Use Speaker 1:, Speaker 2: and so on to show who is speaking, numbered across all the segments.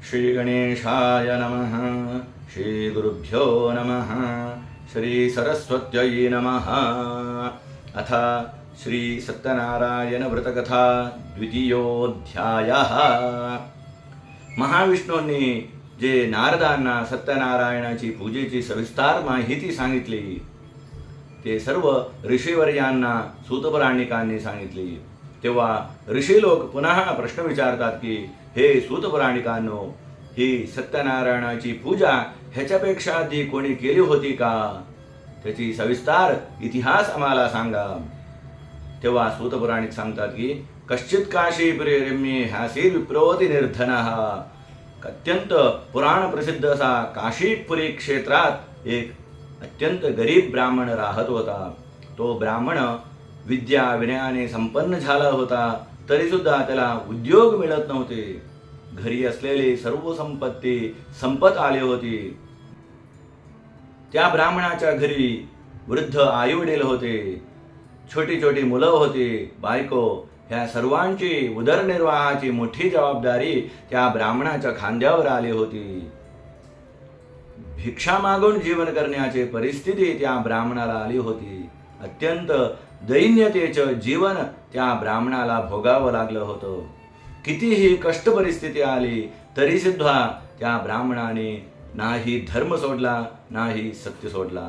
Speaker 1: श्री गणेशाय नमः। श्री गुरुभ्यो नमः। श्री सरस्वत्यै नमः। अथ श्री सत्यनारायण व्रतकथा द्वितीयोऽध्यायः। महाविष्णूंनी जे नारदांना सत्यनारायणाची पूजेची सविस्तार माहिती सांगितली ते सर्व ऋषीवर्यांना सूतपुराणिकांनी सांगितली। तेव्हा ऋषी लोक पुन्हा प्रश्न विचारतात की हे सूतपुराणिकांनो, ही सत्यनारायणाची पूजा ह्याच्यापेक्षा आधी कोणी केली होती का? त्याची सविस्तार इतिहास आम्हाला सांगा। तेव्हा सूतपुराणिक सांगतात की कश्चित काशीपुरे रम्ये ह्यासीर विप्रोति निर्धनः। अत्यंत पुराण प्रसिद्ध असा काशीपुरी क्षेत्रात एक अत्यंत गरीब ब्राह्मण राहत होता। तो ब्राह्मण विद्या विनयाने संपन्न झाला होता, तरी सुद्धा त्याला उद्योग मिळत नव्हते। घरी असलेली सर्व संपत्ती संपत आली होती। त्या ब्राह्मणाच्या घरी वृद्ध आईवडील होते, छोटी छोटी मुलं होती, बायको, ह्या सर्वांची उदरनिर्वाहाची मोठी जबाबदारी त्या ब्राह्मणाच्या खांद्यावर आली होती। भिक्षा मागून जीवन करण्याची परिस्थिती त्या ब्राह्मणाला आली होती। अत्यंत दैन्यतेचं जीवन त्या ब्राह्मणाला भोगावं लागलं होतं। कितीही कष्ट परिस्थिती आली तरी सुद्धा त्या ब्राह्मणाने नाही धर्म सोडला, नाही सत्य सोडला।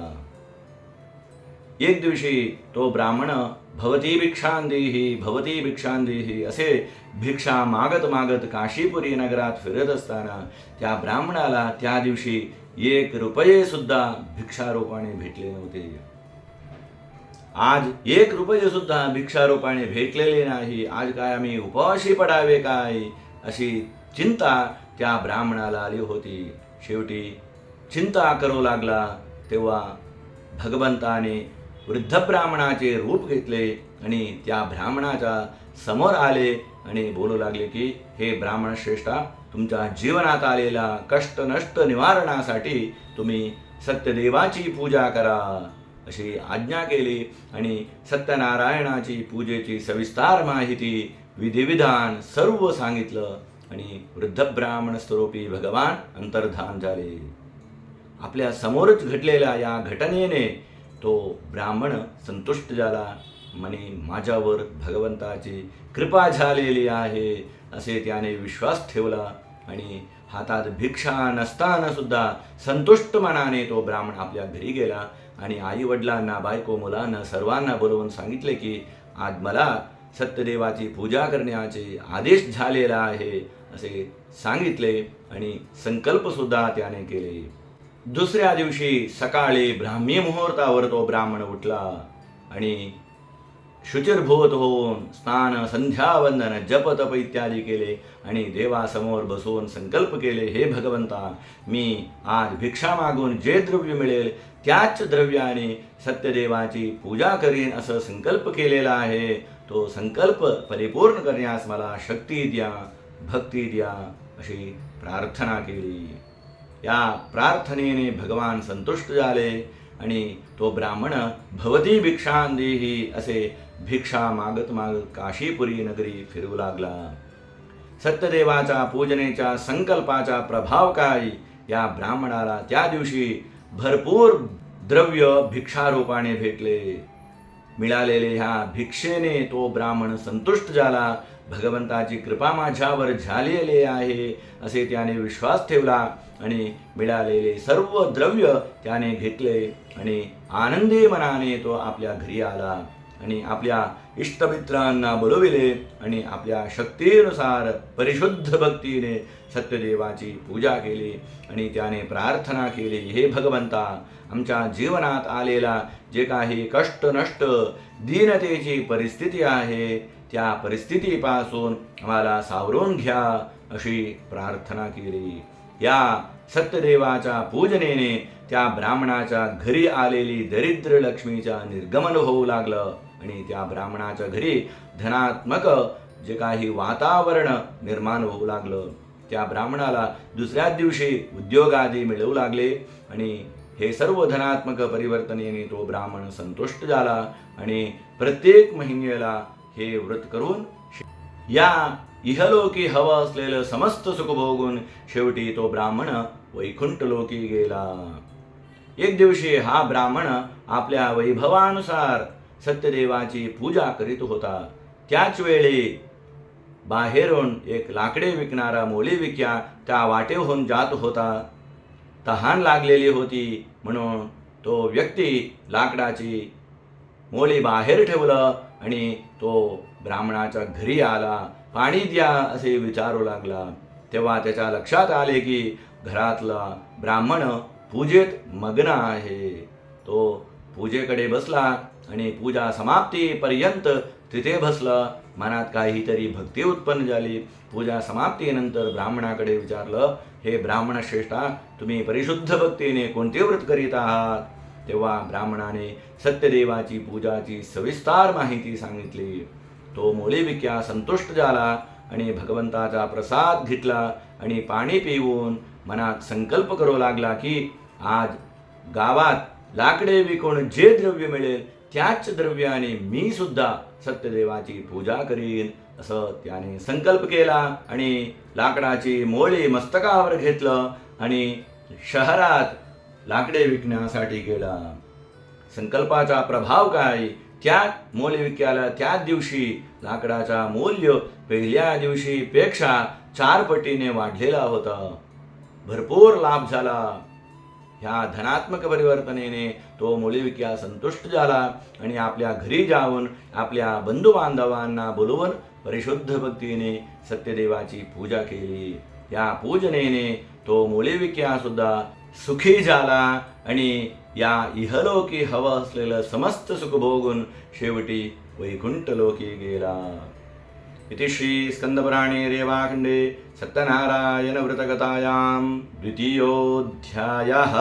Speaker 1: एक दिवशी तो ब्राह्मण भवती भिक्षां देहि, भवती भिक्षां देहि असे भिक्षा मागत मागत काशीपुरी नगरात फिरत असताना त्या ब्राह्मणाला त्या दिवशी 1 रुपये सुद्धा भिक्षारोपाने भेटले नव्हते। आज 1 रुपये सुद्धा भिक्षारोपाने भेटलेले नाही। आज काय आम्ही उपवाशी पडावे काय, अशी चिंता त्या ब्राह्मणाला आली होती। शेवटी चिंता करू लागला तेव्हा भगवंताने वृद्ध ब्राह्मणाचे रूप घेतले आणि त्या ब्राह्मणाच्या समोर आले आणि बोलू लागले की हे ब्राह्मण श्रेष्ठा, तुमच्या जीवनात आलेला कष्ट नष्ट निवारणासाठी तुम्ही सत्यदेवाची पूजा करा, अशी आज्ञा केली। आणि सत्यनारायणाची पूजेची सविस्तार माहिती विधिविधान सर्व सांगितलं आणि वृद्ध ब्राह्मण स्वरूपी भगवान अंतर्धान झाले। आपल्या समोरच घडलेल्या या घटनेने तो ब्राह्मण संतुष्ट झाला। म्हणे माझ्यावर भगवंताची कृपा झालेली आहे असे त्याने विश्वास ठेवला आणि हातात भिक्षा नसताना सुद्धा संतुष्ट मनाने तो ब्राह्मण आपल्या घरी गेला आणि आई वडिलांना, बायको, मुलांना सर्वांना बोलवून सांगितले की आज मला सत्यदेवाची पूजा करण्याचे आदेश झालेला आहे असे सांगितले आणि संकल्प सुद्धा त्याने केले। दुसऱ्या दिवशी सकाळी ब्राह्मी मुहूर्तावर तो ब्राह्मण उठला आणि शुचिर्भूत होऊन स्नान, संध्यावंदन, जप तप इत्यादी केले आणि देवासमोर बसून संकल्प केले, हे भगवंता, मी आज भिक्षा मागून जे द्रव्य मिळेल त्याच द्रव्याने सत्यदेवाची पूजा करीन असं संकल्प केलेला आहे। तो संकल्प परिपूर्ण करण्यास मला शक्ती द्या, भक्ती द्या अशी प्रार्थना केली। या प्रार्थनेने भगवान संतुष्ट झाले आणि तो ब्राह्मण भवती भिक्षां देहि असे भिक्षा मागत मागत काशीपुरी नगरी फिरू लागला। सत्यदेवाच्या पूजनेच्या संकल्पाचा प्रभाव काय, या ब्राह्मणाला त्या दिवशी भरपूर द्रव्य भिक्षारूपाने भेटले। मिळालेले ह्या भिक्षेने तो ब्राह्मण संतुष्ट झाला। भगवंताची कृपा माझ्यावर झालेली आहे असे त्याने विश्वास ठेवला आणि मिळालेले सर्व द्रव्य त्याने घेतले आणि आनंदी मनाने तो आपल्या घरी आला आणि आपल्या इष्टमित्रांना बोलविले आणि आपल्या शक्तीनुसार परिशुद्ध भक्तीने सत्यदेवाची पूजा केली आणि त्याने प्रार्थना केली, हे भगवंता, आमच्या जीवनात आलेला जे काही कष्ट नष्ट दीनतेची परिस्थिती आहे त्या परिस्थितीपासून आम्हाला सावरून घ्या अशी प्रार्थना केली। या सत्यदेवाच्या पूजनेने त्या ब्राह्मणाच्या घरी आलेली दरिद्र लक्ष्मीचा निर्गमन होऊ लागलं आणि त्या ब्राह्मणाच्या घरी धनात्मक जे काही वातावरण निर्माण होऊ लागलं। त्या ब्राह्मणाला दुसऱ्याच दिवशी उद्योग आदी मिळू लागले आणि हे सर्व धनात्मक परिवर्तनेने तो ब्राह्मण संतुष्ट झाला आणि प्रत्येक महिन्याला हे व्रत करून या इहलोकी हवं असलेलं समस्त सुख भोगून शेवटी तो ब्राह्मण वैकुंठ लोकी गेला. एक दिवशी हा ब्राह्मण आपल्या वैभवानुसार सत्यदेवाची पूजा करीत होता. त्याच वेळी बाहेरून एक लाकडे विकणारा मोली विक्या त्या वाटेहून जात होता. तहान लागलेली होती म्हणून तो व्यक्ती लाकडाची मोली बाहेर ठेवलं आणि तो ब्राह्मणाच्या घरी आला. पाणी द्या असे विचारू लागला. तेव्हा त्याच्या लक्षात आले की घरातला ब्राह्मण पूजेत मग्न आहे. तो पूजेकडे बसला आणि पूजा समाप्तीपर्यंत तिथे बसला. मनात काहीतरी भक्ती उत्पन्न झाली. पूजा समाप्तीनंतर ब्राह्मणाकडे विचारलं, हे ब्राह्मण श्रेष्ठा, तुम्ही परिशुद्ध भक्तीने कोणते व्रत करीत आहात? तेव्हा ब्राह्मणाने सत्यदेवाची पूजाची सविस्तर माहिती सांगितली. तो मोलीविक्या संतुष्ट झाला आणि भगवंताचा प्रसाद घेतला आणि पाणी पिऊन मनात संकल्प करू लागला की आज गावात लाकडे विकून जे द्रव्य मिळेल त्याच द्रव्याने मी सुद्धा सत्यदेवाची पूजा करीन असं त्याने संकल्प केला आणि लाकडाची मोळी मस्तकावर घेतलं आणि शहरात लाकडे विकण्यासाठी गेला. संकल्पाचा प्रभाव काय? त्या मोली विक्याला त्याच दिवशी लाकडाचा मूल्य पहिल्या दिवशी पेक्षा 4 पटीने वाढलेला होता. भरपूर लाभ झाला. ह्या धनात्मक परिवर्तनेने तो मोलीविक्या संतुष्ट झाला आणि आपल्या घरी जाऊन आपल्या बंधू बांधवांना बोलवून परिशुद्ध भक्तीने सत्यदेवाची पूजा केली. या पूजनेने तो मोलीविक्या सुद्धा सुखी झाला आणि या इहलोकी हवं असलेलं समस्त सुख भोगून शेवटी वैकुंठ लोकी गेला. इति श्री स्कंदपुराणे रेवाखंडे सत्यनारायण व्रतकथायां द्वितीयोऽध्यायः.